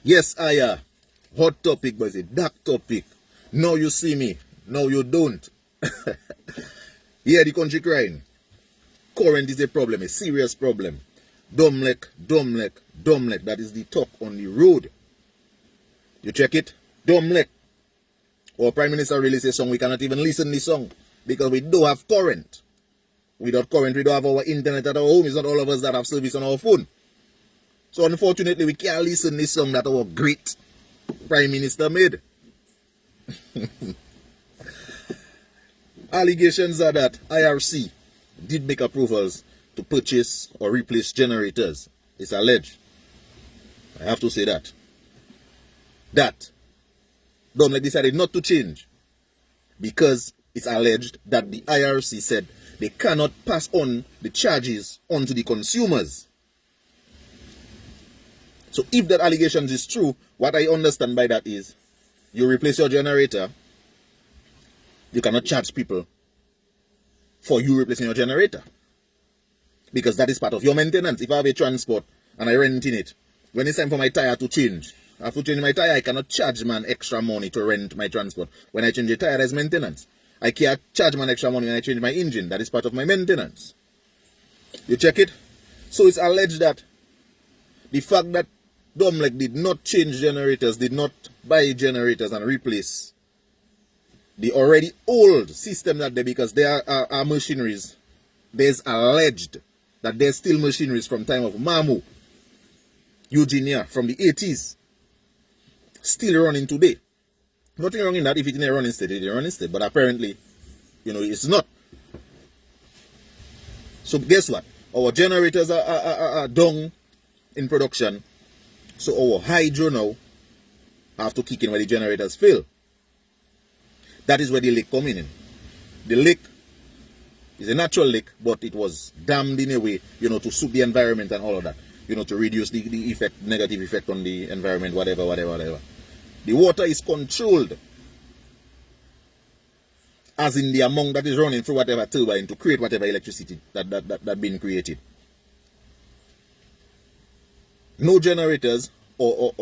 Yes, I hot topic, but it's a dark topic. Now you see me, now you don't. Yeah, the country crying. Current is a problem, a serious problem. Domlec, Domlec, Domlec. That is the talk on the road. You check it? Domlec. Our Prime Minister released a song, we cannot even listen to the song because we don't have current. Without current, we don't have our internet at our home. It's not all of us that have service on our phone. So unfortunately, we can't listen to this song that our great Prime Minister made. Allegations are that IRC did make approvals to purchase or replace generators. It's alleged. I have to say that. That Domlec decided not to change because it's alleged that the IRC said they cannot pass on the charges onto the consumers. So if that allegation is true, what I understand by that is you replace your generator, you cannot charge people for you replacing your generator because that is part of your maintenance. If I have a transport and I rent in it, when it's time for my tire to change, I have to change my tire, I cannot charge man extra money to rent my transport. When I change a tire, there's maintenance. I can't charge man extra money when I change my engine. That is part of my maintenance. You check it? So it's alleged that the fact that Domlec did not change generators, did not buy generators and replace the already old system that they, because there are machineries, there's alleged that there's still machineries from time of Mamu, Eugenia, from the 80s, still running today. Nothing wrong in that. If it didn't run instead, it didn't run instead. But apparently, it's not. So guess what? Our generators are down in production. So our hydro now have to kick in where the generators fail. That is where the leak coming in. The leak is a natural leak, but it was dammed in a way, to suit the environment and all of that. To reduce the effect, negative effect on the environment, whatever. The water is controlled, as in the amount that is running through whatever turbine to create whatever electricity that been created. No generators or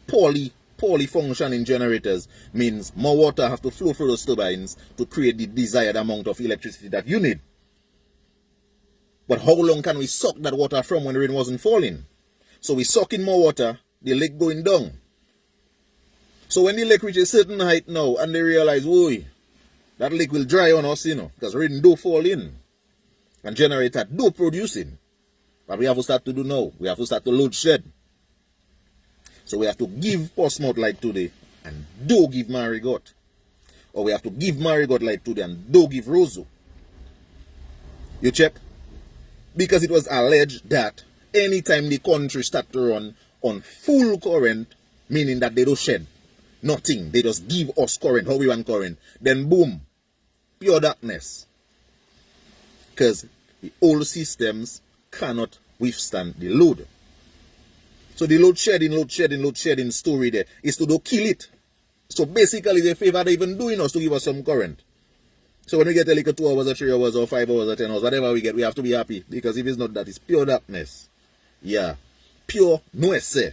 poorly functioning generators means more water have to flow through those turbines to create the desired amount of electricity that you need. But how long can we suck that water from when the rain wasn't falling? So we suck in more water, the lake going down. So when the lake reaches a certain height now and they realize, whoa, that lake will dry on us, because rain do fall in and generator do producing. But we have to start to do now. We have to start to load shed. So we have to give Portsmouth like today and do give Marigot. Or we have to give Marigot like today and do give Roseau. You check? Because it was alleged that anytime the country start to run on full current, meaning that they don't shed nothing, they just give us current, how we want current, then boom, pure darkness. Because the old systems cannot withstand the load. So the load shedding story there is to do kill it. So basically the favor they even doing us to give us some current. So when we get a like 2 hours or 3 hours or 5 hours or 10 hours, whatever we get, we have to be happy. Because if it's not that, it's pure darkness. Yeah. Pure noise.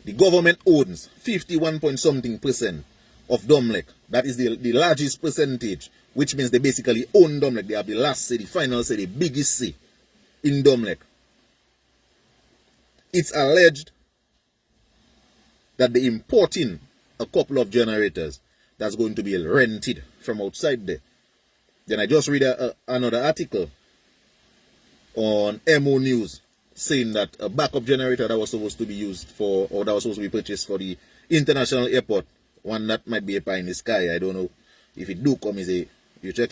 The government owns 51 point something percent of Domlec. That is the largest percentage, which means they basically own Domlec. They have the last say, the final say, the biggest say in Domlec. It's alleged that they're importing a couple of generators that's going to be rented from outside there. Then I just read another article on MO News saying that a backup generator that was supposed to be used for, or that was supposed to be purchased for the international airport, one that might be a pie in the sky, I don't know if it do come, is a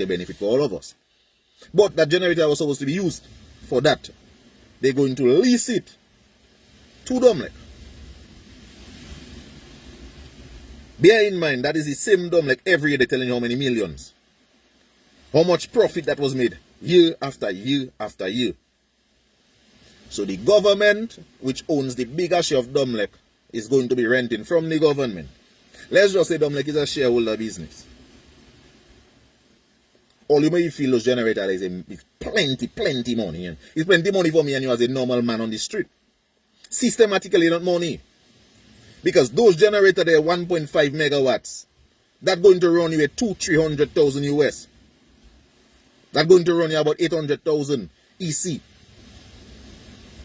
benefit for all of us. But that generator was supposed to be used for that. They're going to lease it to Domlec. Bear in mind, that is the same Domlec every year they're telling you how many millions. How much profit that was made year after year after year. So the government, which owns the bigger share of Domlec, is going to be renting from the government. Let's just say Domlec is a shareholder business. All you may feel those generators is plenty money. It's plenty money for me and you as a normal man on the street. Systematically, not money. Because those generators, they're 1.5 megawatts. That's going to run you at 200,000-300,000 US. That's going to run you about 800,000 EC.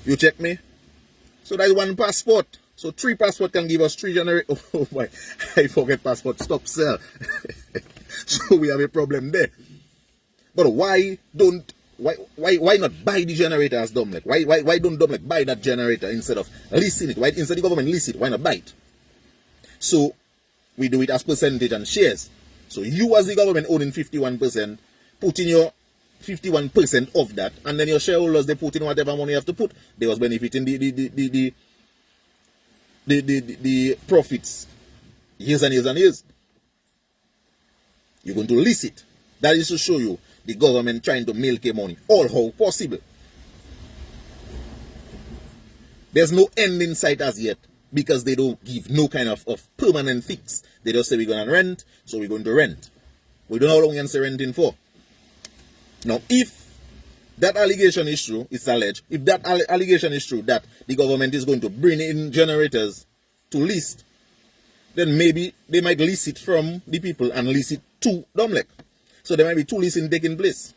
You check me? So that's one passport. So 3 passport can give us 3 generators. Oh my, I forget passport. Stop sell. So we have a problem there. But why not buy the generator as Domlec? Why don't Domlec buy that generator instead of leasing it? Why instead the government lease it? Why not buy it? So we do it as percentage and shares. So you as the government owning 51%, put in your 51% of that, and then your shareholders, they put in whatever money you have to put. They was benefiting the profits years and years and years. You're going to lease it. That is to show you the government trying to milk your money all how possible. There's no end in sight as yet, because they don't give no kind of permanent fix. They just say we're going to rent, so we're going to rent. We don't know how long we're going to renting for. Now, if that allegation is true, it's alleged, if that allegation is true that the government is going to bring in generators to lease, then maybe they might lease it from the people and lease it to Domlec. So there might be 2 leasing taking place.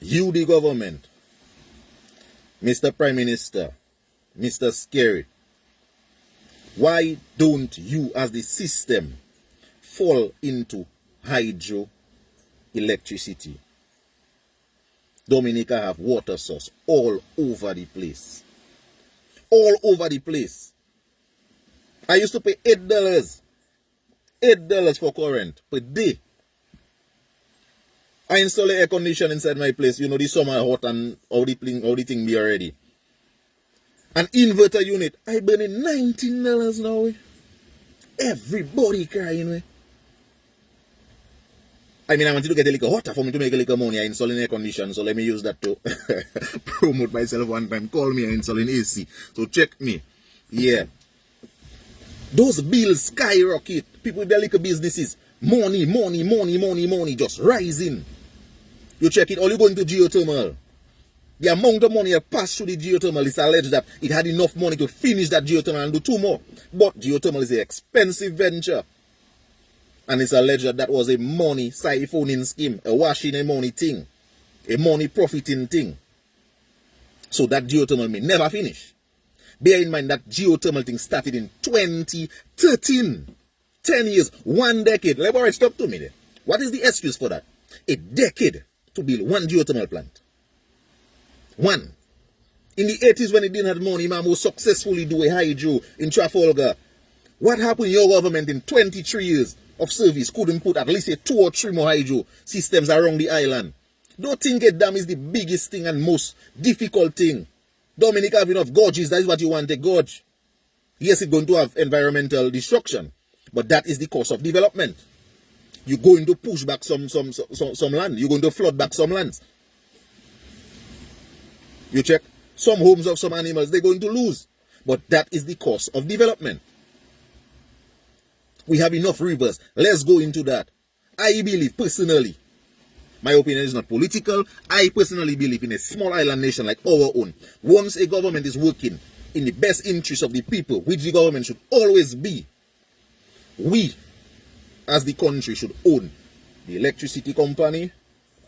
You, the government, Mr. Prime Minister, Mr. Scary, why don't you as the system fall into hydro electricity? Dominica have water source all over the place. All over the place. I used to pay $8 for current per day. I install air condition inside my place. You know, the summer hot and all the thing be already. An inverter unit, I burn in $19 now. Everybody crying. I mean, I want to get a little hotter for me to make a little money. I install air condition, so let me use that to promote myself one time. Call me, I install AC. So check me. Yeah. Those bills skyrocket. People with their little businesses. Money just rising. You check it, all you go into geothermal. The amount of money that passed through the geothermal is alleged that it had enough money to finish that geothermal and do 2 more. But geothermal is an expensive venture. And it's alleged that that was a money siphoning scheme, a washing a money thing, a money profiting thing. So that geothermal may never finish. Bear in mind that geothermal thing started in 2013. 10 years, 1 decade. Laborers, stop to me there. What is the excuse for that? A decade to build 1 geothermal plant. 1. In the 80s when it didn't have money, man was successfully do a hydro in Trafalgar. What happened in your government in 23 years of service couldn't put at least a 2 or 3 more hydro systems around the island? Don't think a dam is the biggest thing and most difficult thing. Dominica have enough gorges, that is what you want, a gorge. Yes, it's going to have environmental destruction, but that is the cost of development. You're going to push back some land. You're going to flood back some lands. You check, some homes of some animals, they're going to lose. But that is the cost of development. We have enough rivers. Let's go into that. I believe personally, my opinion is not political, I personally believe in a small island nation like our own. Once a government is working in the best interest of the people, which the government should always be, we as the country should own the electricity company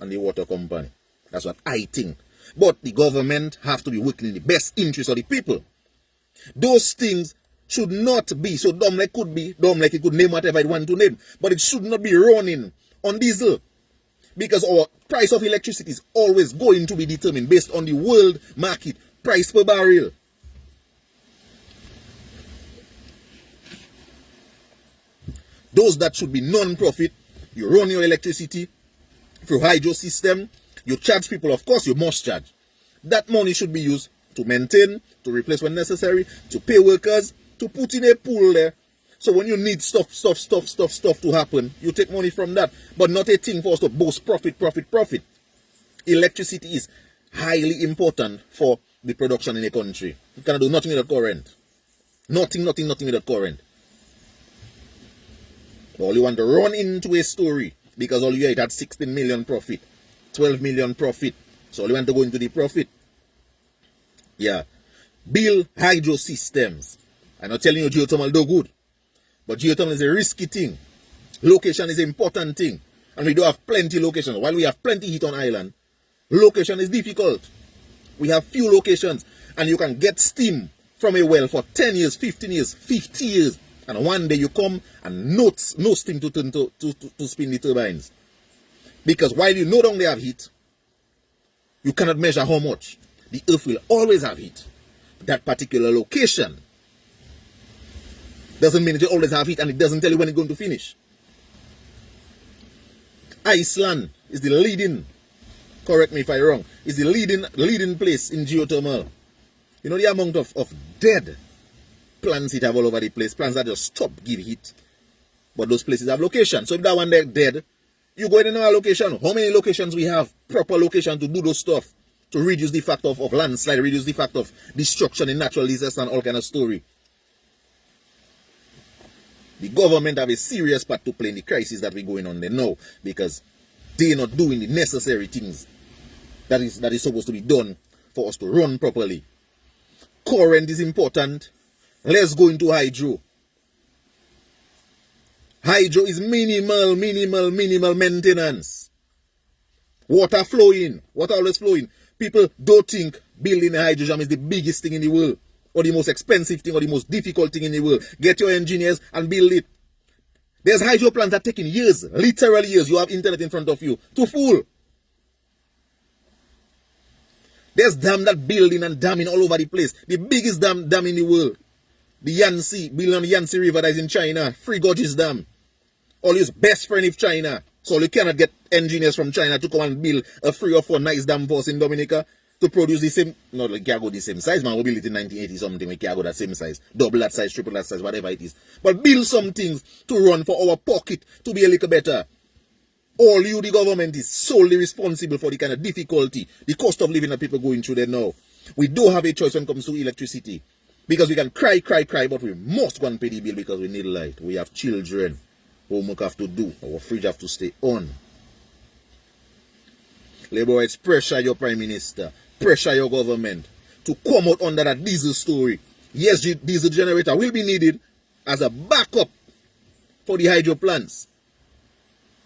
and the water company. That's what I think. But the government have to be working in the best interest of the people. Those things should not be, so Domlec could be, Domlec, it could name whatever it want to name, but it should not be running on diesel. Because our price of electricity is always going to be determined based on the world market price per barrel. Those that should be non-profit, you run your electricity through hydro system, you charge people, of course you must charge. That money should be used to maintain, to replace when necessary, to pay workers, to put in a pool there. So when you need stuff to happen, you take money from that. But not a thing for us to boast profit. Electricity is highly important for the production in a country. You cannot do nothing without current. Nothing without current. All you want to run into a story because all you hear it had 16 million profit, 12 million profit. So all you want to go into the profit. Yeah. Build hydro systems. I'm not telling you geothermal do good, but geothermal is a risky thing. Location is an important thing. And we do have plenty locations. While we have plenty heat on island, location is difficult. We have few locations, and you can get steam from a well for 10 years, 15 years, 50 years. And one day you come and no steam to spin the turbines. Because while you know they have heat, you cannot measure how much. The earth will always have heat. That particular location doesn't mean it will always have heat, and it doesn't tell you when it's going to finish. Iceland is the leading, correct me if I'm wrong, is the leading place in geothermal. You know the amount of dead plants it have all over the place, plants that just stop give heat. But those places have location. So if that one they're dead, you go in another location. How many locations we have? Proper location to do those stuff. To reduce the fact of landslide, reduce the fact of destruction in natural disasters and all kind of story. The government have a serious part to play in the crisis that we're going on there now, because they're not doing the necessary things that is supposed to be done for us to run properly. Current is important. Let's go into hydro. Hydro is minimal maintenance. Water flowing. Water always flowing. People don't think building a hydro jam is the biggest thing in the world, or the most expensive thing, or the most difficult thing in the world. Get your engineers and build it. There's hydro plants that are taking years, literally years. You have internet in front of you to full. There's dam that building and damming all over the place. The biggest dam in the world, the Yangtze, building on the Yangtze River that is in China, Three Gorges Dam. All his best friend is China. So you cannot get engineers from China to come and build a 3 or 4 nice dam for us in Dominica to produce the same, not like can't go the same size, man. We built it in 1980 something, we can't go that same size, double that size, triple that size, whatever it is. But build some things to run for our pocket to be a little better. All you, the government, is solely responsible for the kind of difficulty, the cost of living that people are going through there now. We do have a choice when it comes to electricity. Because we can cry, but we must go and pay the bill because we need light. We have children. Homework have to do. Our fridge have to stay on. Labourites, pressure your Prime Minister, pressure your government to come out under that diesel story. Yes, diesel generator will be needed as a backup for the hydro plants.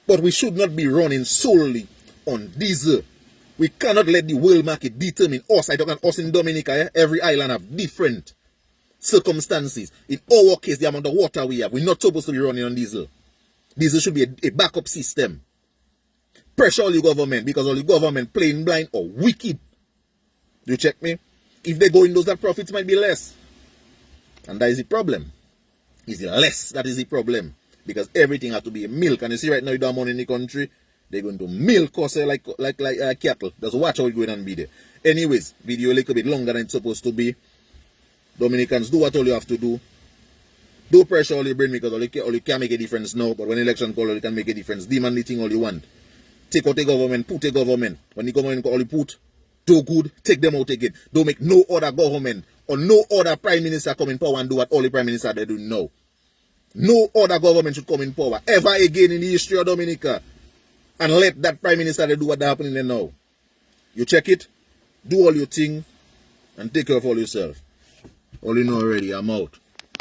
But we should not be running solely on diesel. We cannot let the world market determine us. I talk about us in Dominica. Every island have different circumstances. In our case, the amount of water we have, we're not supposed to be running on diesel. Diesel should be a backup system. Pressure all the government, because all the government plain blind or wicked. You check me? If they go in those, that profits might be less. And that is the problem. It's less that is the problem. Because everything has to be milk. And you see right now you don't have money in the country, they're going to milk us like cattle. Just watch how it's going and be there. Anyways, video a little bit longer than it's supposed to be. Dominicans, do what all you have to do. Do pressure all your brain, because all you can make a difference now. But when election call, you can make a difference. Demand the thing all you want. Take out the government, put a government. When the government all you put, do good, take them out again. Don't make no other government or no other prime minister come in power and do what all the prime minister they do now. No other government should come in power ever again in the history of Dominica. And let that prime minister they do what happening there now. You check it, do all your thing, and take care of all yourself. All you know already, I'm out.